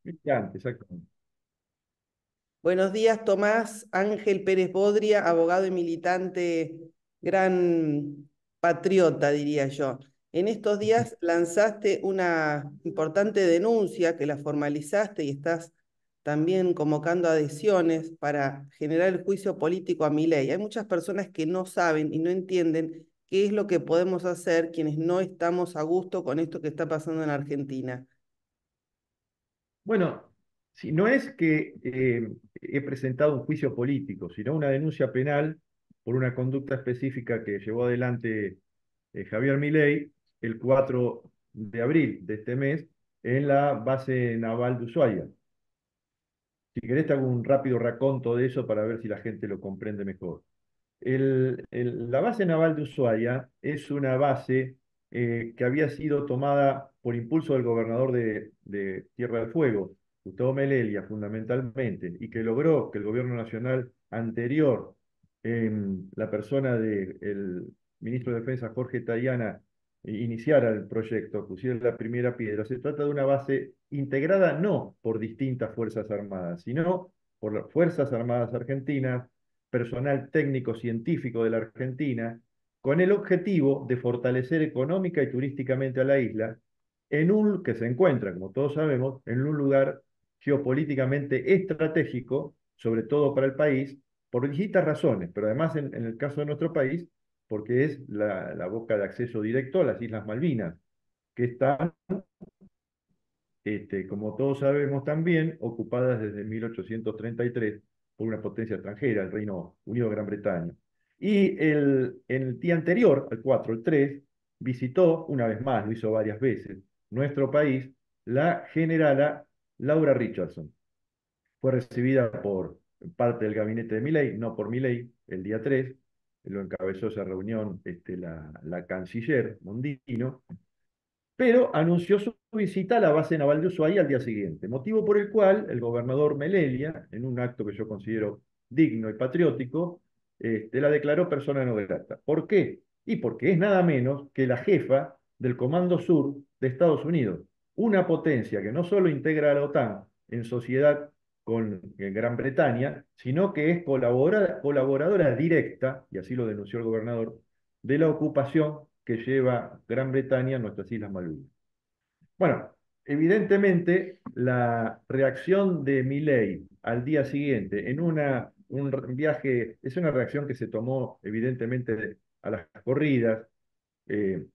Militante, exactamente. Buenos días, Tomás Ángel Pérez Bodria, abogado y militante, gran patriota, diría yo. En estos días lanzaste una importante denuncia que la formalizaste y estás también convocando adhesiones para generar el juicio político a Milei. Hay muchas personas que no saben y no entienden qué es lo que podemos hacer quienes no estamos a gusto con esto que está pasando en Argentina. Bueno, si no es que he presentado un juicio político, sino una denuncia penal por una conducta específica que llevó adelante Javier Milei el 4 de abril de este mes en la base naval de Ushuaia. Si querés te hago un rápido raconto de eso para ver si la gente lo comprende mejor. La base naval de Ushuaia es una base que había sido tomada por impulso del gobernador de Tierra del Fuego, Gustavo Melella, fundamentalmente, y que logró que el gobierno nacional anterior, en la persona del ministro de Defensa Jorge Tayana, iniciara el proyecto, pusiera la primera piedra. Se trata de una base integrada no por distintas Fuerzas Armadas, sino por las Fuerzas Armadas Argentinas, personal técnico científico de la Argentina, con el objetivo de fortalecer económica y turísticamente a la isla, que se encuentra, como todos sabemos, en un lugar geopolíticamente estratégico, sobre todo para el país, por distintas razones, pero además en el caso de nuestro país, porque es la boca de acceso directo a las Islas Malvinas, que están, como todos sabemos también, ocupadas desde 1833 por una potencia extranjera, el Reino Unido de Gran Bretaña. Y el día anterior, el 4, el 3, visitó una vez más, lo hizo varias veces, nuestro país, la generala Laura Richardson. Fue recibida por parte del gabinete de Milei, no por Milei, el día 3, lo encabezó esa reunión la canciller Mondino, pero anunció su visita a la base naval de Ushuaia al día siguiente, motivo por el cual el gobernador Melella, en un acto que yo considero digno y patriótico, la declaró persona no grata. ¿Por qué? Y porque es nada menos que la jefa del Comando Sur de Estados Unidos, una potencia que no solo integra a la OTAN en sociedad con Gran Bretaña, sino que es colaboradora directa, y así lo denunció el gobernador, de la ocupación que lleva Gran Bretaña a nuestras Islas Malvinas. Bueno, evidentemente la reacción de Milei al día siguiente en un viaje, es una reacción que se tomó evidentemente a las corridas, eh,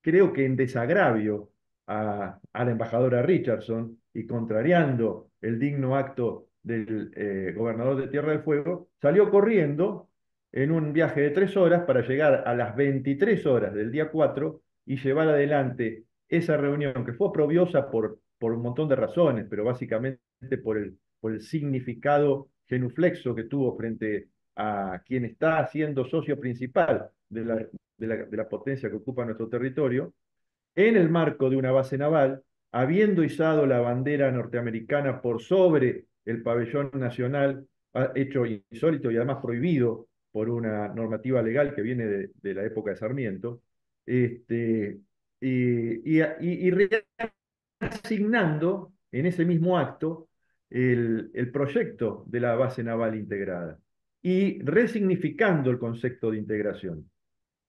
creo que en desagravio a la embajadora Richardson y contrariando el digno acto del gobernador de Tierra del Fuego, salió corriendo en un viaje de 3 horas para llegar a las 23 horas del día 4 y llevar adelante esa reunión que fue oprobiosa por un montón de razones, pero básicamente por el significado genuflexo que tuvo frente a quien está siendo socio principal de la potencia que ocupa nuestro territorio, en el marco de una base naval, habiendo izado la bandera norteamericana por sobre el pabellón nacional, hecho insólito y además prohibido por una normativa legal que viene de la época de Sarmiento, este, y reasignando en ese mismo acto el proyecto de la base naval integrada y resignificando el concepto de integración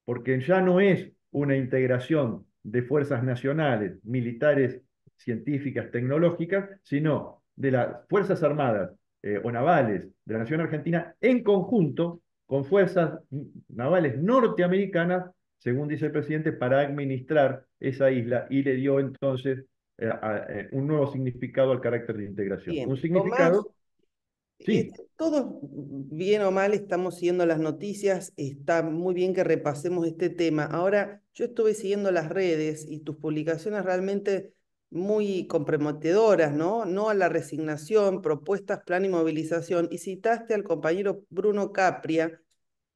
porque ya no es una integración de fuerzas nacionales, militares, científicas, tecnológicas, sino de las Fuerzas Armadas o navales de la Nación Argentina en conjunto con fuerzas navales norteamericanas, según dice el presidente, para administrar esa isla y le dio entonces un nuevo significado al carácter de integración. Un Bien, Tomás. significado, sí. Todos, bien o mal, estamos siguiendo las noticias. Está muy bien que repasemos este tema. Ahora, yo estuve siguiendo las redes y tus publicaciones realmente muy comprometedoras, ¿no? No a la resignación, propuestas, plan y movilización. Y citaste al compañero Bruno Capria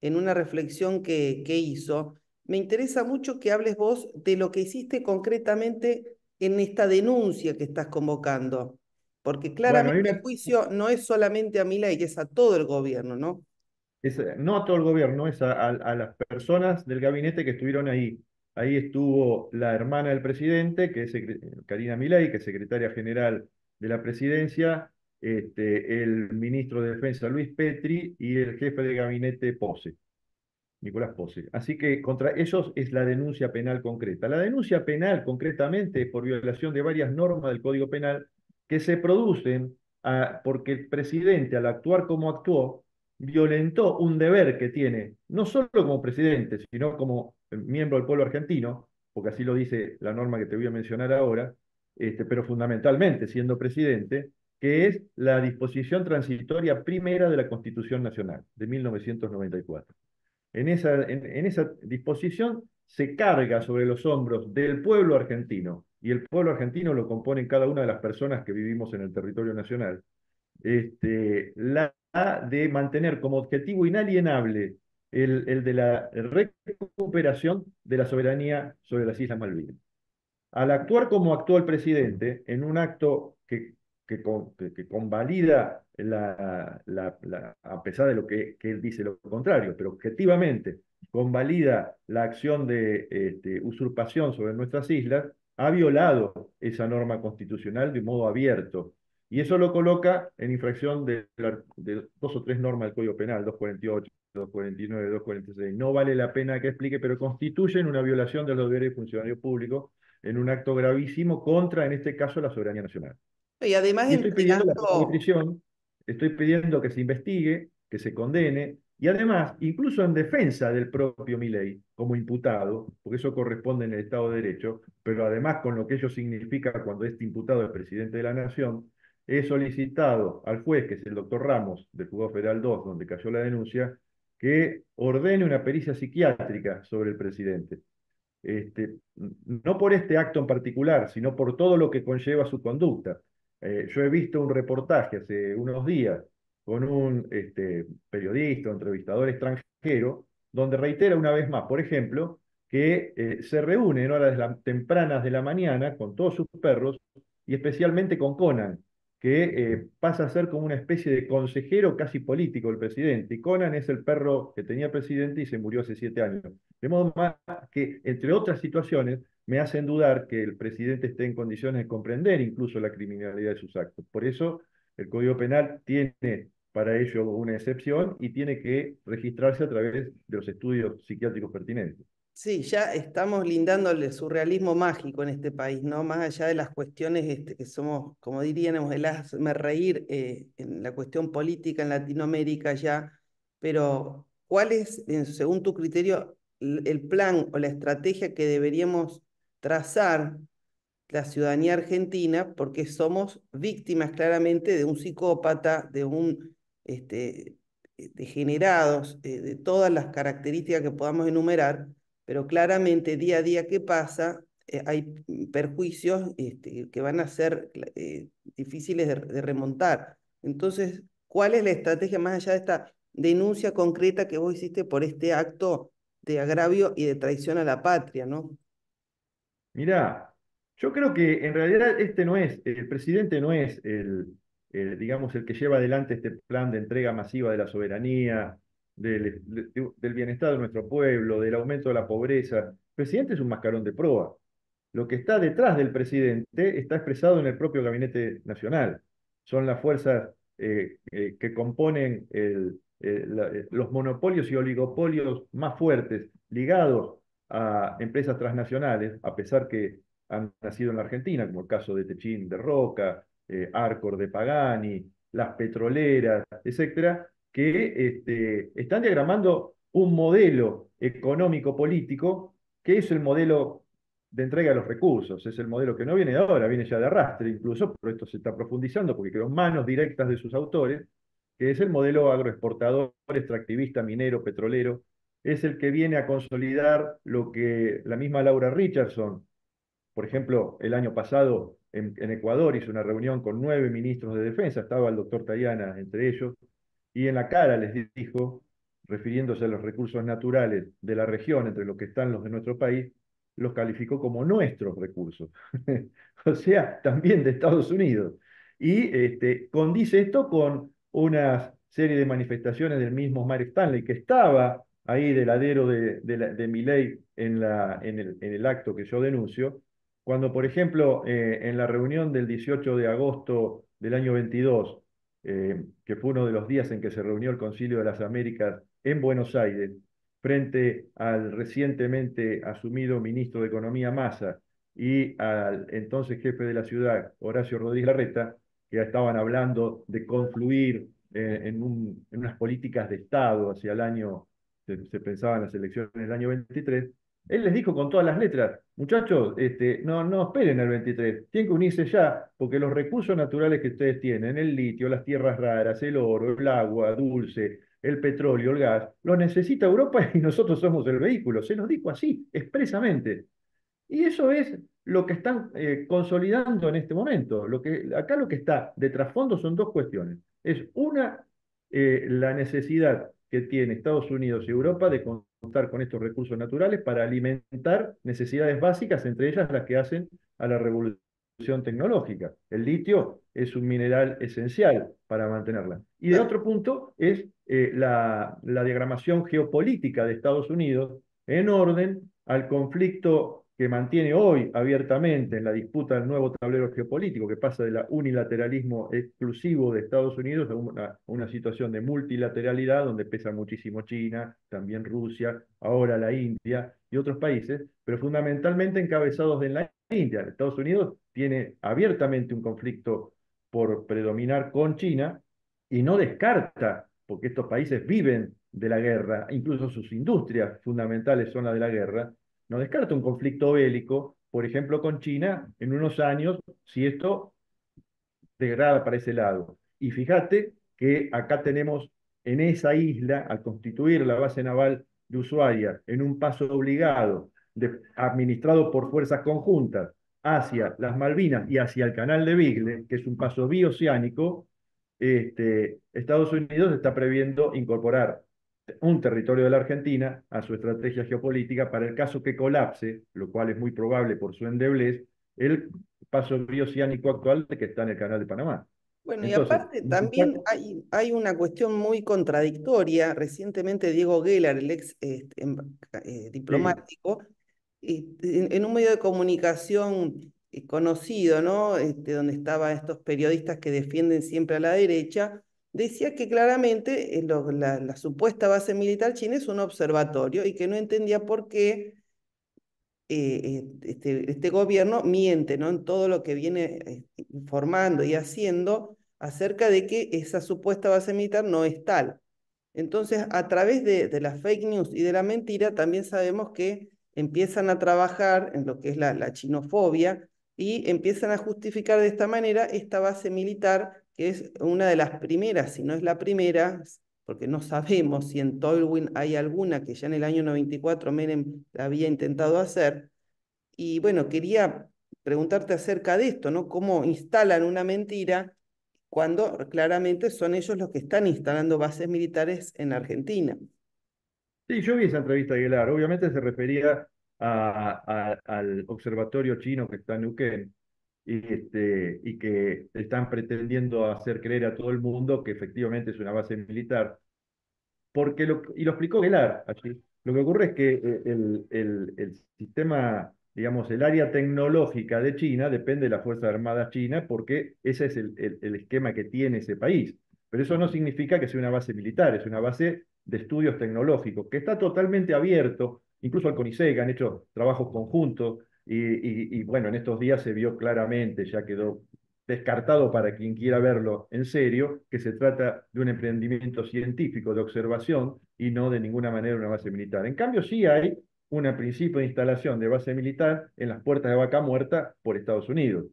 en una reflexión que hizo. Me interesa mucho que hables vos de lo que hiciste concretamente en esta denuncia que estás convocando. Porque Bueno, hay claramente el una, juicio no es solamente a Milei, es a todo el gobierno, ¿no? no a todo el gobierno, es a las personas del gabinete que estuvieron ahí. Ahí estuvo la hermana del presidente, que es Karina Milei, que es secretaria general de la presidencia el ministro de Defensa Luis Petri y el jefe de gabinete Pose. Nicolás Pose. Así que contra ellos es la denuncia penal concreta. La denuncia penal concretamente es por violación de varias normas del Código Penal que se producen porque el presidente, al actuar como actuó, violentó un deber que tiene, no solo como presidente, sino como miembro del pueblo argentino, porque así lo dice la norma que te voy a mencionar ahora, pero fundamentalmente siendo presidente, que es la disposición transitoria primera de la Constitución Nacional de 1994. En esa disposición se carga sobre los hombros del pueblo argentino, y el pueblo argentino lo componen cada una de las personas que vivimos en el territorio nacional, la de mantener como objetivo inalienable el de la recuperación de la soberanía sobre las Islas Malvinas. Al actuar como actuó el presidente, en un acto que convalida, a pesar de lo que él dice lo contrario, pero objetivamente convalida la acción de usurpación sobre nuestras islas, ha violado esa norma constitucional de modo abierto. Y eso lo coloca en infracción de dos o tres normas del Código Penal, 248, 249, 246. No vale la pena que explique, pero constituyen una violación de los deberes de funcionarios públicos en un acto gravísimo contra, en este caso, la soberanía nacional. Y además Y estoy pidiendo la pena de entregando, prisión, estoy pidiendo que se investigue, que se condene, y además, incluso en defensa del propio Milei como imputado, porque eso corresponde en el Estado de Derecho, pero además con lo que ello significa cuando este imputado es presidente de la Nación, he solicitado al juez, que es el doctor Ramos, del Juzgado Federal 2, donde cayó la denuncia, que ordene una pericia psiquiátrica sobre el presidente, no por este acto en particular, sino por todo lo que conlleva su conducta. Yo he visto un reportaje hace unos días con un periodista, un entrevistador extranjero, donde reitera una vez más, por ejemplo, que se reúne en horas tempranas de la mañana con todos sus perros y especialmente con Conan, que pasa a ser como una especie de consejero casi político del presidente. Y Conan es el perro que tenía presidente y se murió hace 7 años. De modo más que, entre otras situaciones, me hacen dudar que el presidente esté en condiciones de comprender incluso la criminalidad de sus actos. Por eso, el Código Penal tiene para ello una excepción y tiene que registrarse a través de los estudios psiquiátricos pertinentes. sí, ya estamos lindando el surrealismo mágico en este país, ¿no? Más allá de las cuestiones que somos, como diríamos, el hazme reír en la cuestión política en Latinoamérica ya, pero ¿cuál es, según tu criterio, el plan o la estrategia que deberíamos trazar la ciudadanía argentina? Porque somos víctimas claramente de un psicópata, de un degenerados, de todas las características que podamos enumerar, pero claramente día a día que pasa, hay perjuicios que van a ser difíciles de remontar. Entonces, ¿cuál es la estrategia más allá de esta denuncia concreta que vos hiciste por este acto de agravio y de traición a la patria, ¿no? Mirá, yo creo que en realidad el presidente no es digamos, el que lleva adelante este plan de entrega masiva de la soberanía, del bienestar de nuestro pueblo, del aumento de la pobreza. El presidente es un mascarón de proa. Lo que está detrás del presidente está expresado en el propio Gabinete Nacional. Son las fuerzas que componen los monopolios y oligopolios más fuertes ligados a empresas transnacionales, a pesar que han nacido en la Argentina, como el caso de Techín de Roca, Arcor de Pagani, las petroleras, etcétera, que están diagramando un modelo económico-político que es el modelo de entrega de los recursos. Es el modelo que no viene de ahora, viene ya de arrastre incluso, pero esto se está profundizando porque quedó en manos directas de sus autores, que es el modelo agroexportador, extractivista, minero, petrolero. Es el que viene a consolidar lo que la misma Laura Richardson, por ejemplo, el año pasado en Ecuador hizo una reunión con 9 ministros de defensa, estaba el doctor Tayana entre ellos, y en la cara les dijo, refiriéndose a los recursos naturales de la región, entre los que están los de nuestro país, los calificó como nuestros recursos, o sea, también de Estados Unidos. Y condice esto con una serie de manifestaciones del mismo Mark Stanley, que estaba ahí del ladero de Milei en el acto que yo denuncio, cuando, por ejemplo, en la reunión del 18 de agosto del año 22, que fue uno de los días en que se reunió el Concilio de las Américas en Buenos Aires, frente al recientemente asumido ministro de Economía Massa y al entonces jefe de la ciudad, Horacio Rodríguez Larreta, que estaban hablando de confluir en unas políticas de Estado hacia el año, se pensaba en las elecciones del año 23. Él les dijo con todas las letras, muchachos, no esperen el 23, tienen que unirse ya, porque los recursos naturales que ustedes tienen, el litio, las tierras raras, el oro, el agua dulce, el petróleo, el gas, los necesita Europa y nosotros somos el vehículo. Se nos dijo así, expresamente. Y eso es lo que están consolidando en este momento. Acá lo que está de trasfondo son dos cuestiones. Es una, la necesidad que tiene Estados Unidos y Europa de contar con estos recursos naturales para alimentar necesidades básicas, entre ellas las que hacen a la revolución tecnológica. El litio es un mineral esencial para mantenerla. Y el otro punto es la diagramación geopolítica de Estados Unidos en orden al conflicto que mantiene hoy abiertamente en la disputa del nuevo tablero geopolítico, que pasa del unilateralismo exclusivo de Estados Unidos a una situación de multilateralidad donde pesa muchísimo China, también Rusia, ahora la India y otros países, pero fundamentalmente encabezados en la India. Estados Unidos tiene abiertamente un conflicto por predominar con China y no descarta, porque estos países viven de la guerra, incluso sus industrias fundamentales son las de la guerra, no descarta un conflicto bélico, por ejemplo, con China en unos años, si esto degrada para ese lado. Y fíjate que acá tenemos en esa isla, al constituir la base naval de Ushuaia, en un paso obligado, administrado por fuerzas conjuntas, hacia las Malvinas y hacia el canal de Beagle, que es un paso bioceánico, Estados Unidos está previendo incorporar un territorio de la Argentina a su estrategia geopolítica para el caso que colapse, lo cual es muy probable por su endeblez, el paso bioceánico actual que está en el canal de Panamá. Bueno, y Entonces, aparte también hay una cuestión muy contradictoria. Recientemente Diego Geller, el ex sí, diplomático, en un medio de comunicación conocido, ¿no? Donde estaban estos periodistas que defienden siempre a la derecha, decía que claramente la supuesta base militar china es un observatorio y que no entendía por qué este gobierno miente, ¿no? En todo lo que viene informando y haciendo acerca de que esa supuesta base militar no es tal. Entonces, a través de las fake news y de la mentira, también sabemos que empiezan a trabajar en lo que es la chinofobia y empiezan a justificar de esta manera esta base militar, que es una de las primeras, si no es la primera, porque no sabemos si en Tolwyn hay alguna que ya en el año 94 Menem la había intentado hacer. Y bueno, quería preguntarte acerca de esto, ¿no? ¿Cómo instalan una mentira cuando claramente son ellos los que están instalando bases militares en Argentina? sí, yo vi esa entrevista de Aguilar. Obviamente se refería al observatorio chino que está en Neuquén y que están pretendiendo hacer creer a todo el mundo que efectivamente es una base militar. Y lo explicó Velar allí. Lo que ocurre es que el sistema, digamos, el área tecnológica de China depende de las Fuerzas Armadas chinas porque ese es el esquema que tiene ese país. Pero eso no significa que sea una base militar, es una base de estudios tecnológicos que está totalmente abierto, incluso al CONICET han hecho trabajos conjuntos bueno, en estos días se vio claramente, ya quedó descartado para quien quiera verlo en serio, que se trata de un emprendimiento científico de observación y no de ninguna manera una base militar. En cambio, sí hay un principio de instalación de base militar en las puertas de Vaca Muerta por Estados Unidos.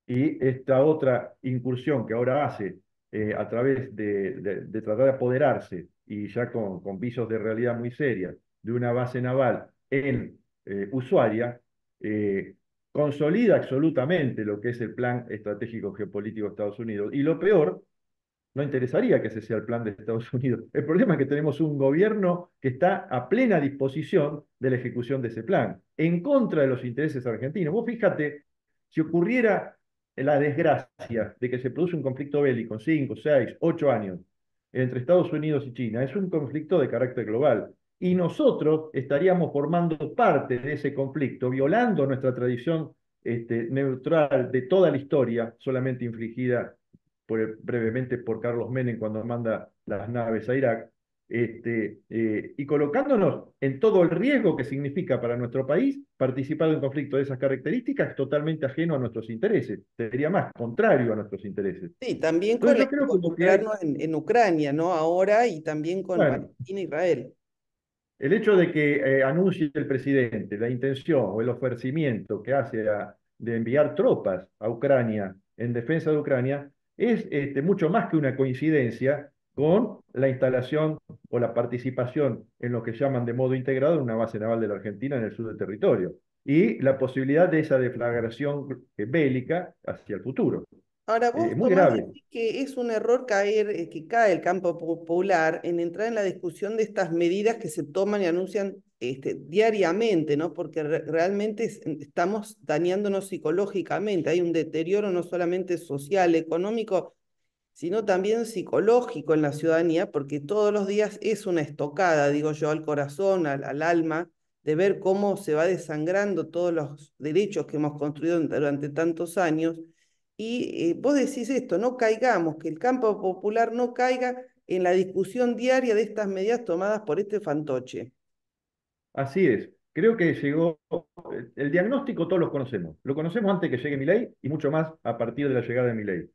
Y esta otra incursión que ahora hace a través de tratar de apoderarse y ya con visos de realidad muy serias de una base naval en Ushuaia, eh, consolida absolutamente lo que es el plan estratégico geopolítico de Estados Unidos. Y lo peor, no interesaría que ese sea el plan de Estados Unidos. El problema es que tenemos un gobierno que está a plena disposición de la ejecución de ese plan, en contra de los intereses argentinos. Vos fíjate, si ocurriera la desgracia de que se produce un conflicto bélico en 5, 6, 8 años entre Estados Unidos y China, es un conflicto de carácter global. Y nosotros estaríamos formando parte de ese conflicto, violando nuestra tradición neutral de toda la historia, solamente infligida brevemente por Carlos Menem cuando manda las naves a Irak, y colocándonos en todo el riesgo que significa para nuestro país participar de un conflicto de esas características totalmente ajeno a nuestros intereses, sería más contrario a nuestros intereses. Sí, también con Entonces la yo creo que lo que hay, involucrarnos en Ucrania, ¿no? Ahora y también con bueno, Palestina e Israel. el hecho de que anuncie el presidente la intención o el ofrecimiento que hace de enviar tropas a Ucrania en defensa de Ucrania es mucho más que una coincidencia con la instalación o la participación en lo que llaman de modo integrado en una base naval de la Argentina en el sur del territorio y la posibilidad de esa deflagración bélica hacia el futuro. Ahora vos, Muy Tomás, grave. decís que es un error caer, que cae el campo popular en entrar en la discusión de estas medidas que se toman y anuncian diariamente, ¿no? Porque realmente estamos dañándonos psicológicamente. Hay un deterioro no solamente social, económico, sino también psicológico en la ciudadanía, porque todos los días es una estocada, digo yo, al corazón, al alma, de ver cómo se va desangrando todos los derechos que hemos construido durante tantos años. Y vos decís esto, no caigamos, que el campo popular no caiga en la discusión diaria de estas medidas tomadas por este fantoche. Así es. Creo que llegó, el diagnóstico todos lo conocemos. Lo conocemos antes que llegue Milei y mucho más a partir de la llegada de Milei.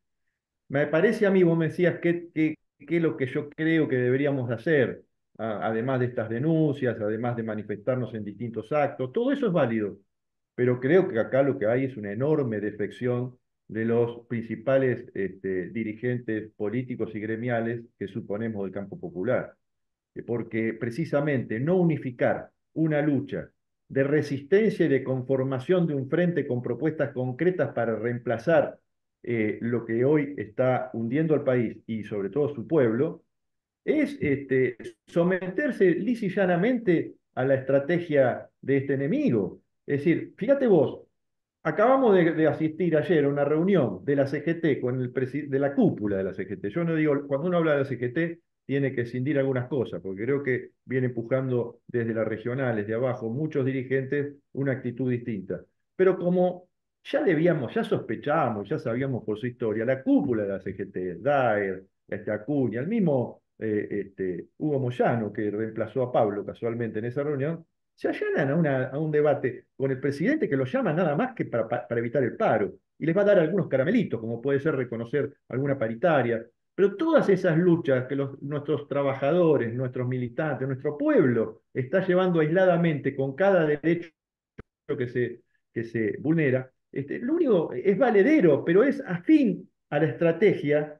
Me parece a mí, vos me decías, qué es lo que yo creo que deberíamos hacer, además de estas denuncias, además de manifestarnos en distintos actos. Todo eso es válido, pero creo que acá lo que hay es una enorme defección de los principales dirigentes políticos y gremiales que suponemos del campo popular porque precisamente no unificar una lucha de resistencia y de conformación de un frente con propuestas concretas para reemplazar lo que hoy está hundiendo al país y sobre todo su pueblo, es someterse lisa y llanamente a la estrategia de este enemigo. Es decir, fíjate vos, acabamos de asistir ayer a una reunión de la CGT con de la cúpula de la CGT. Yo no digo, cuando uno habla de la CGT, tiene que escindir algunas cosas, porque creo que viene empujando desde las regionales de abajo muchos dirigentes una actitud distinta. Pero como ya debíamos, ya sospechábamos, ya sabíamos por su historia, la cúpula de la CGT, Daer, Acuña, el mismo Hugo Moyano, que reemplazó a Pablo casualmente en esa reunión, se allanan a un debate con el presidente que lo llama nada más que para evitar el paro. Y les va a dar algunos caramelitos, como puede ser reconocer alguna paritaria. Pero todas esas luchas que nuestros trabajadores, nuestros militantes, nuestro pueblo está llevando aisladamente con cada derecho que se vulnera, lo único es valedero, pero es afín a la estrategia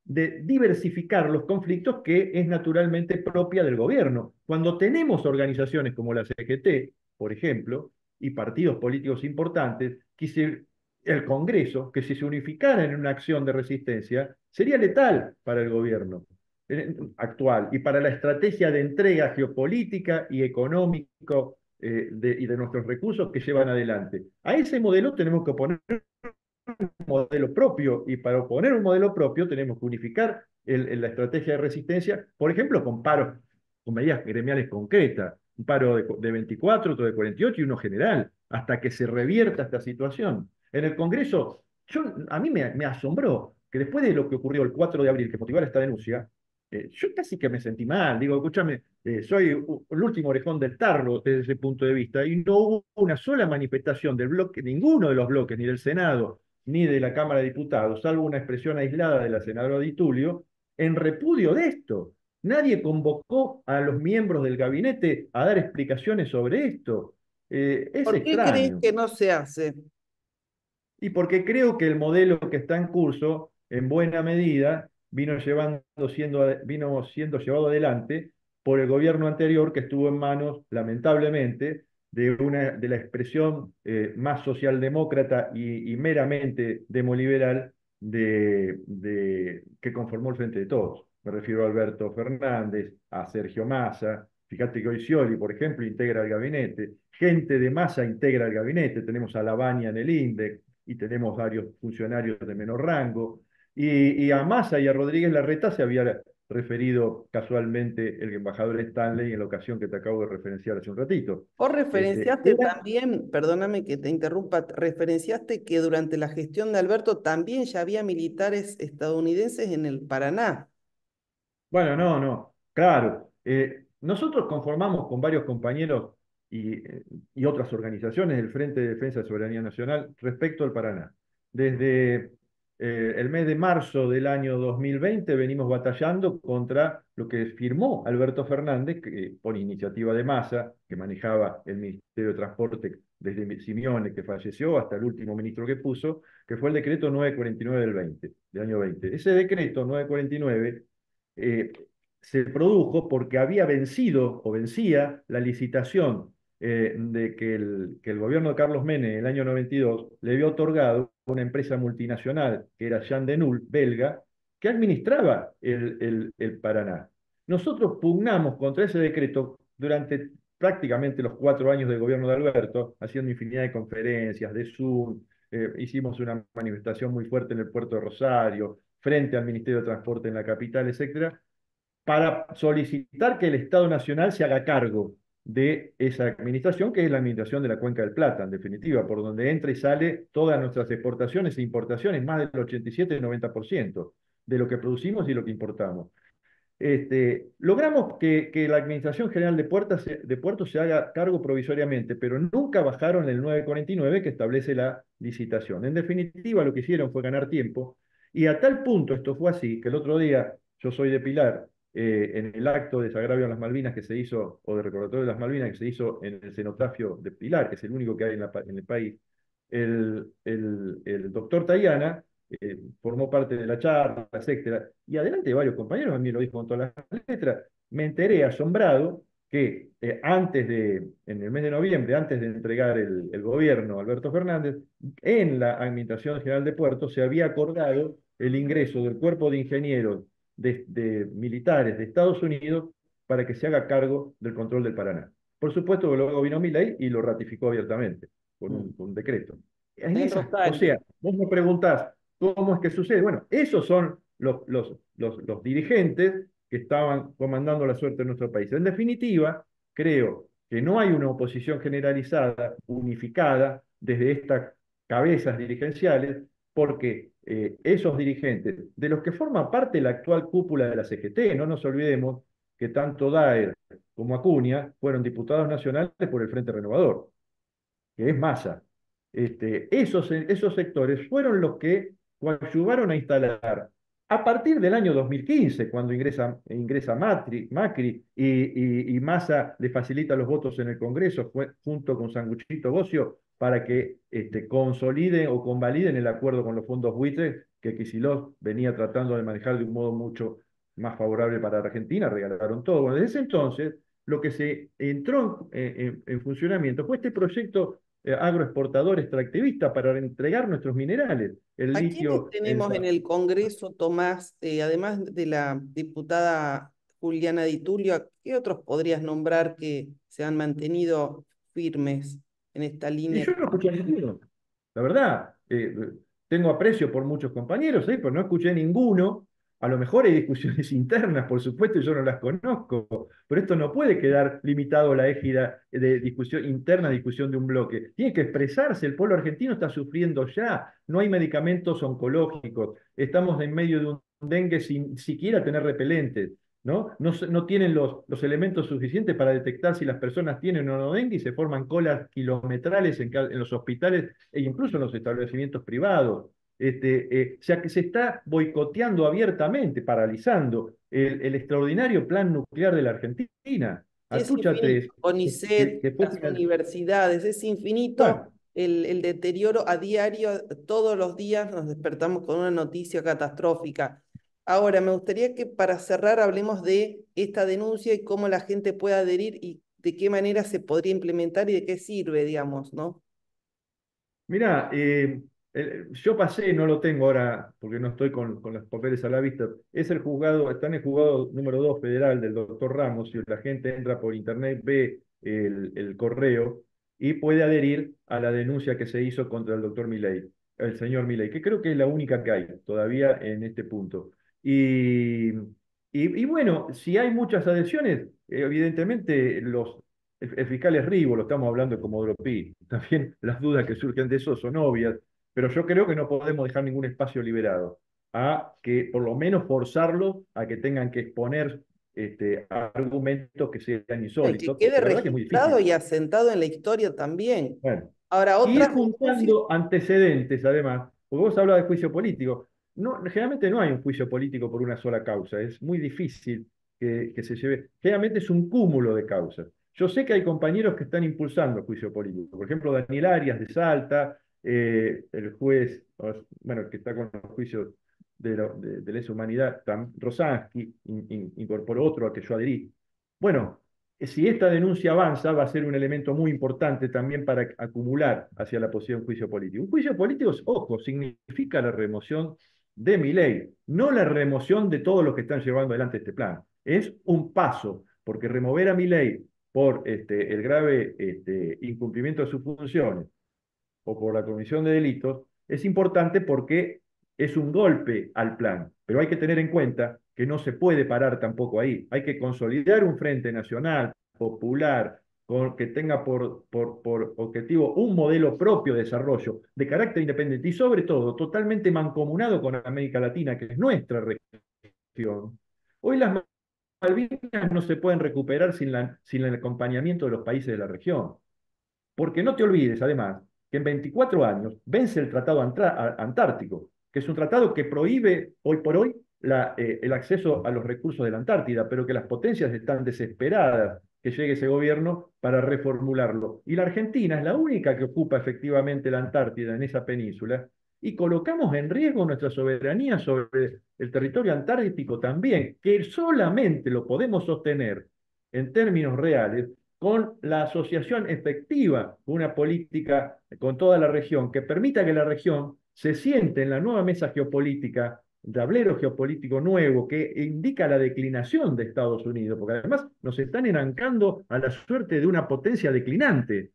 de diversificar los conflictos que es naturalmente propia del gobierno. Cuando tenemos organizaciones como la CGT, por ejemplo, y partidos políticos importantes, el Congreso, que si se unificaran en una acción de resistencia, sería letal para el gobierno actual y para la estrategia de entrega geopolítica y económico y de nuestros recursos que llevan adelante. A ese modelo tenemos que oponer modelo propio y para oponer un modelo propio tenemos que unificar la estrategia de resistencia, por ejemplo, con paros, con medidas gremiales concretas, un paro de 24, otro de 48 y uno general, hasta que se revierta esta situación. En el Congreso, a mí me asombró que después de lo que ocurrió el 4 de abril, que motivara esta denuncia, yo casi que me sentí mal, digo, escúchame, soy el último orejón del tarro desde ese punto de vista, y no hubo una sola manifestación del bloque, ninguno de los bloques, ni del Senado, ni de la Cámara de Diputados, salvo una expresión aislada de la senadora Di Tulio, en repudio de esto. Nadie convocó a los miembros del gabinete a dar explicaciones sobre esto. Es ¿Por qué crees extraño. que no se hace? Y porque creo que el modelo que está en curso, en buena medida, vino siendo llevado adelante por el gobierno anterior que estuvo en manos, lamentablemente, de la expresión más socialdemócrata y meramente demoliberal que conformó el Frente de Todos. Me refiero a Alberto Fernández, a Sergio Massa. Fíjate que hoy Scioli, por ejemplo, integra el gabinete. Gente de Massa integra el gabinete. Tenemos a Lavagna en el INDEC y tenemos varios funcionarios de menor rango. Y a Massa y a Rodríguez Larreta referido casualmente el embajador Stanley en la ocasión que te acabo de referenciar hace un ratito. Vos referenciaste Era, también, perdóname que te interrumpa, referenciaste que durante la gestión de Alberto también ya había militares estadounidenses en el Paraná. bueno, no, no, claro. Nosotros conformamos con varios compañeros y otras organizaciones del Frente de Defensa de Soberanía Nacional respecto al Paraná. Desde el mes de marzo del año 2020 venimos batallando contra lo que firmó Alberto Fernández, que, por iniciativa de Massa, que manejaba el Ministerio de Transporte desde Simeone, que falleció, hasta el último ministro que puso, que fue el decreto 949 del año 20. Ese decreto 949 eh, se produjo porque había vencido o vencía la licitación de que el gobierno de Carlos Menem en el año 92 le había otorgado a una empresa multinacional que era Jean Denul, belga, que administraba el Paraná. Nosotros pugnamos contra ese decreto durante prácticamente los 4 años del gobierno de Alberto, haciendo infinidad de conferencias, de Zoom, hicimos una manifestación muy fuerte en el puerto de Rosario, frente al Ministerio de Transporte en la capital, etcétera, para solicitar que el Estado Nacional se haga cargo de esa administración, que es la administración de la Cuenca del Plata, en definitiva, por donde entra y sale todas nuestras exportaciones e importaciones, más del 87 y 90% de lo que producimos y lo que importamos. Logramos que la Administración General de Puertos se haga cargo provisoriamente, pero nunca bajaron el 949 que establece la licitación. En definitiva, lo que hicieron fue ganar tiempo, y a tal punto esto fue así, que el otro día, yo soy de Pilar, en el acto de desagravio a las Malvinas que se hizo, o de recordatorio de las Malvinas que se hizo en el cenotafio de Pilar, que es el único que hay en el país, el doctor Tayana formó parte de la charla, etcétera, y adelante de varios compañeros, a mí lo dijo con todas las letras, me enteré asombrado que en el mes de noviembre, antes de entregar el gobierno a Alberto Fernández, en la Administración General de Puertos se había acordado el ingreso del cuerpo de ingenieros de militares de Estados Unidos para que se haga cargo del control del Paraná. Por supuesto que luego vino Milei y lo ratificó abiertamente con un decreto. En O Rosario. sea, vos me preguntás, ¿cómo es que sucede? Bueno, esos son los dirigentes que estaban comandando la suerte de nuestro país. En definitiva, creo que no hay una oposición generalizada, unificada, desde estas cabezas dirigenciales, porque esos dirigentes, de los que forma parte la actual cúpula de la CGT, no nos olvidemos que tanto Daer como Acuña fueron diputados nacionales por el Frente Renovador, que es Massa. Esos sectores fueron los que coadyuvaron a instalar a partir del año 2015, cuando ingresa Macri y Massa le facilita los votos en el Congreso junto con Sanguchito Bocio para que consoliden o convaliden el acuerdo con los fondos buitres que Kicillof venía tratando de manejar de un modo mucho más favorable para Argentina, regalaron todo. Bueno, desde ese entonces, lo que se entró en funcionamiento fue este proyecto agroexportador extractivista para entregar nuestros minerales, el ¿A quiénes litio en tenemos en el Congreso, Tomás, además de la diputada Juliana Di Tulio, ¿a qué otros podrías nombrar que se han mantenido firmes en esta Y línea? yo no escuché a ninguno. La verdad, tengo aprecio por muchos compañeros, pero no escuché ninguno. A lo mejor hay discusiones internas, por supuesto, y yo no las conozco, pero esto no puede quedar limitado a la égida de discusión interna, discusión de un bloque. Tiene que expresarse, el pueblo argentino está sufriendo ya, no hay medicamentos oncológicos, estamos en medio de un dengue sin siquiera tener repelentes. ¿No? No tienen los elementos suficientes para detectar si las personas tienen o no dengue y se forman colas kilometrales en los hospitales e incluso en los establecimientos privados. O sea que se está boicoteando abiertamente, paralizando el extraordinario plan nuclear de la Argentina. Es Atucha infinito. 3, CONICET, que fue las universidades, es infinito bueno, el deterioro a diario, todos los días nos despertamos con una noticia catastrófica. Ahora, me gustaría que para cerrar hablemos de esta denuncia y cómo la gente puede adherir y de qué manera se podría implementar y de qué sirve, digamos, ¿no? mirá, yo pasé, no lo tengo ahora porque no estoy con los papeles a la vista. Es el juzgado, está en el juzgado número 2 federal del doctor Ramos. Si la gente entra por internet, ve el correo y puede adherir a la denuncia que se hizo contra el doctor Milei, el señor Milei, que creo que es la única que hay todavía en este punto. Y Y bueno, si hay muchas adhesiones, evidentemente el fiscal es Rivo, lo estamos hablando de Comodoro Pi. También las dudas que surgen de eso son obvias, pero yo creo que no podemos dejar ningún espacio liberado a que por lo menos forzarlo a que tengan que exponer argumentos que sean Y que insólitos, quede porque la verdad que es muy registrado difícil. y asentado en la historia también. Bueno, Ahora, y otra ir denuncia. juntando antecedentes, además, porque vos hablabas de juicio político. No, generalmente no hay un juicio político por una sola causa, es muy difícil que se lleve. Generalmente es un cúmulo de causas. Yo sé que hay compañeros que están impulsando el juicio político. Por ejemplo, Daniel Arias de Salta, el juez, bueno, que está con los juicios de lesa humanidad, Rosansky, incorporó otro al que yo adherí. Bueno, si esta denuncia avanza, va a ser un elemento muy importante también para acumular hacia la posibilidad de un juicio político. Un juicio político, ojo, significa la remoción de Milei, no la remoción de todos los que están llevando adelante este plan. Es un paso, porque remover a Milei por el grave incumplimiento de sus funciones o por la comisión de delitos, es importante porque es un golpe al plan. Pero hay que tener en cuenta que no se puede parar tampoco ahí. Hay que consolidar un frente nacional, popular, que tenga por objetivo un modelo propio de desarrollo de carácter independiente y sobre todo totalmente mancomunado con América Latina, que es nuestra región. Hoy las Malvinas no se pueden recuperar sin el acompañamiento de los países de la región. Porque no te olvides, además, que en 24 años vence el Tratado Antártico, que es un tratado que prohíbe hoy por hoy el acceso a los recursos de la Antártida, pero que las potencias están desesperadas que llegue ese gobierno para reformularlo. Y la Argentina es la única que ocupa efectivamente la Antártida en esa península, y colocamos en riesgo nuestra soberanía sobre el territorio antártico también, que solamente lo podemos sostener en términos reales con la asociación efectiva de una política con toda la región, que permita que la región se siente en la nueva mesa geopolítica, tablero geopolítico nuevo, que indica la declinación de Estados Unidos, porque además nos están enancando a la suerte de una potencia declinante.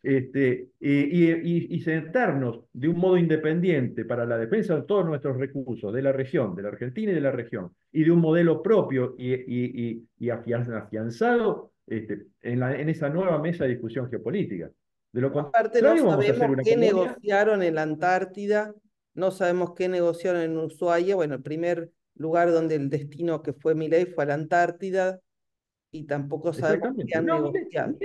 Y sentarnos de un modo independiente para la defensa de todos nuestros recursos de la región, de la Argentina y de la región, y de un modelo propio y afianzado en esa nueva mesa de discusión geopolítica. De lo Aparte, no contrario, vamos a hacer sabemos una qué colonia. negociaron en la Antártida, no sabemos qué negociaron en Ushuaia. Bueno, el primer lugar donde el destino que fue Milei fue a la Antártida y tampoco sabemos qué Exactamente. han No, negociado.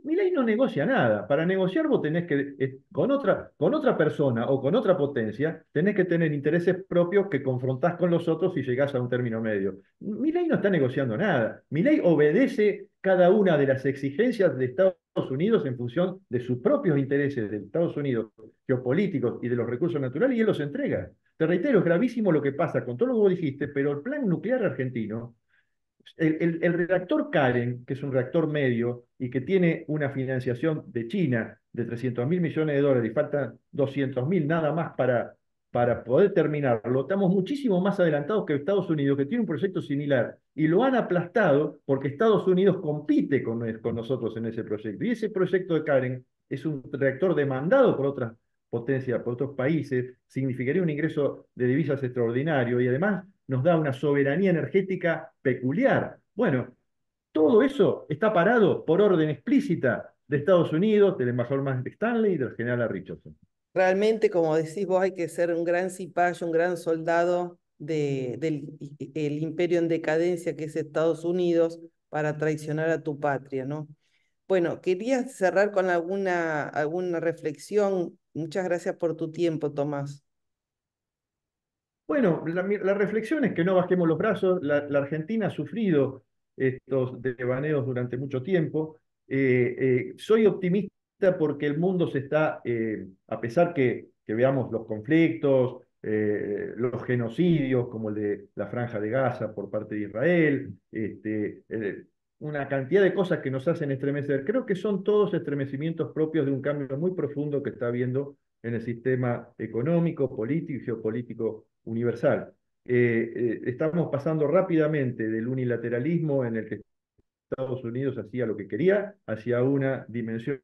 Milei no negocia nada. Para negociar vos tenés que, con otra persona o con otra potencia, tenés que tener intereses propios que confrontás con los otros y llegás a un término medio. Milei no está negociando nada. Milei obedece cada una de las exigencias de Estados Unidos en función de sus propios intereses de Estados Unidos geopolíticos y de los recursos naturales y él los entrega. Te reitero, es gravísimo lo que pasa con todo lo que vos dijiste, pero el plan nuclear argentino el reactor Karen, que es un reactor medio y que tiene una financiación de China de 300.000 millones de dólares y faltan 200.000 nada más para poder terminarlo, estamos muchísimo más adelantados que Estados Unidos, que tiene un proyecto similar, y lo han aplastado porque Estados Unidos compite con nosotros en ese proyecto. Y ese proyecto de Karen es un reactor demandado por otras potencias, por otros países, significaría un ingreso de divisas extraordinario y además nos da una soberanía energética peculiar. Bueno, todo eso está parado por orden explícita de Estados Unidos, del embajador Mark Stanley y del general Richardson. Realmente, como decís vos, hay que ser un gran cipayo, un gran soldado del el imperio en decadencia que es Estados Unidos para traicionar a tu patria, ¿no? Bueno, quería cerrar con alguna reflexión. Muchas gracias por tu tiempo, Tomás. Bueno, la reflexión es que no bajemos los brazos. La Argentina ha sufrido estos devaneos durante mucho tiempo. Soy optimista porque el mundo se está, a pesar que veamos los conflictos, los genocidios como el de la Franja de Gaza por parte de Israel, una cantidad de cosas que nos hacen estremecer. Creo que son todos estremecimientos propios de un cambio muy profundo que está habiendo en el sistema económico, político y geopolítico universal. Estamos pasando rápidamente del unilateralismo en el que Estados Unidos hacía lo que quería hacia una dimensión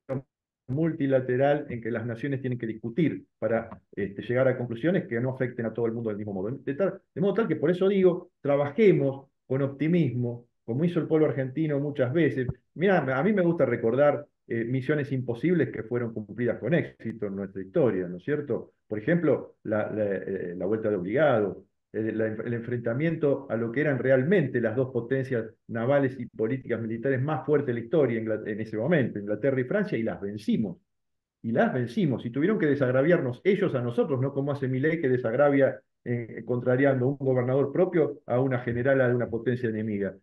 multilateral en que las naciones tienen que discutir para llegar a conclusiones que no afecten a todo el mundo del mismo modo. De modo tal que por eso digo, trabajemos con optimismo, como hizo el pueblo argentino muchas veces. Mira, a mí me gusta recordar misiones imposibles que fueron cumplidas con éxito en nuestra historia, ¿no es cierto? Por ejemplo, la vuelta de obligado, el enfrentamiento a lo que eran realmente las dos potencias navales y políticas militares más fuertes de la historia en ese momento, Inglaterra y Francia, y las vencimos. Y las vencimos. Y tuvieron que desagraviarnos ellos a nosotros, no como hace Milei que desagravia contrariando un gobernador propio a una generala de una potencia enemiga.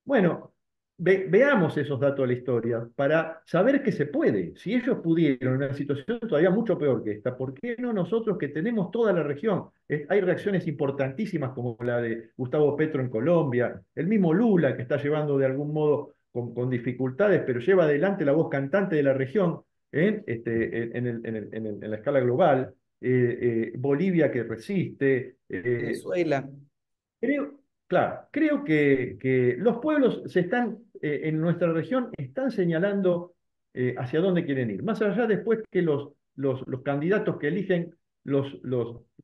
Bueno, veamos esos datos de la historia para saber que se puede. Si ellos pudieron en una situación todavía mucho peor que esta, ¿por qué no nosotros que tenemos toda la región? Hay reacciones importantísimas como la de Gustavo Petro en Colombia, el mismo Lula que está llevando de algún modo con dificultades, pero lleva adelante la voz cantante de la región en la escala global. Bolivia que resiste, Venezuela. creo, claro, creo que los pueblos se están, en nuestra región, están señalando hacia dónde quieren ir. Más allá después que los candidatos que eligen los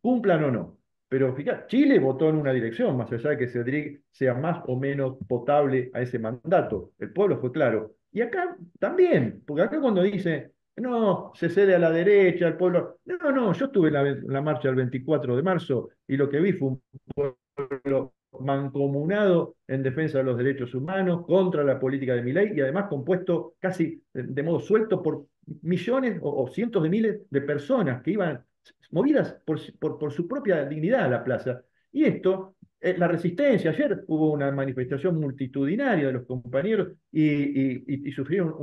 cumplan o no. Pero fíjate, Chile votó en una dirección, más allá de que Cedric sea más o menos potable a ese mandato. El pueblo fue claro. Y acá también, porque acá cuando dice, no, se cede a la derecha, el pueblo. No, no, yo estuve en la marcha el 24 de marzo y lo que vi fue un pueblo mancomunado en defensa de los derechos humanos, contra la política de Milei y además compuesto casi de modo suelto por millones o cientos de miles de personas que iban movidas por su propia dignidad a la plaza. Y esto, la resistencia, ayer hubo una manifestación multitudinaria de los compañeros y sufrieron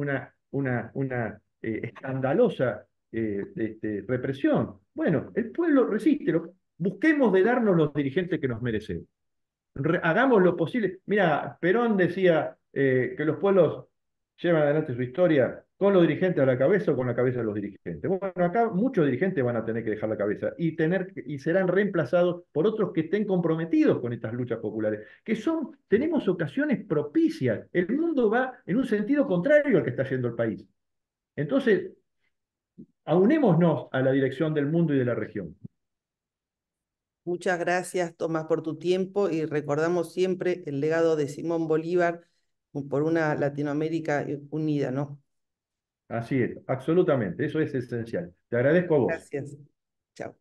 una escandalosa represión. Bueno, el pueblo resiste, busquemos de darnos los dirigentes que nos merecemos. Hagamos lo posible. Mira, Perón decía que los pueblos llevan adelante su historia con los dirigentes a la cabeza o con la cabeza de los dirigentes. Bueno, acá muchos dirigentes van a tener que dejar la cabeza y serán reemplazados por otros que estén comprometidos con estas luchas populares, tenemos ocasiones propicias. El mundo va en un sentido contrario al que está yendo el país. Entonces, aunémonos a la dirección del mundo y de la región. Muchas gracias, Tomás, por tu tiempo y recordamos siempre el legado de Simón Bolívar por una Latinoamérica unida, ¿no? Así es, absolutamente, eso es esencial. Te agradezco a vos. Gracias. Chao.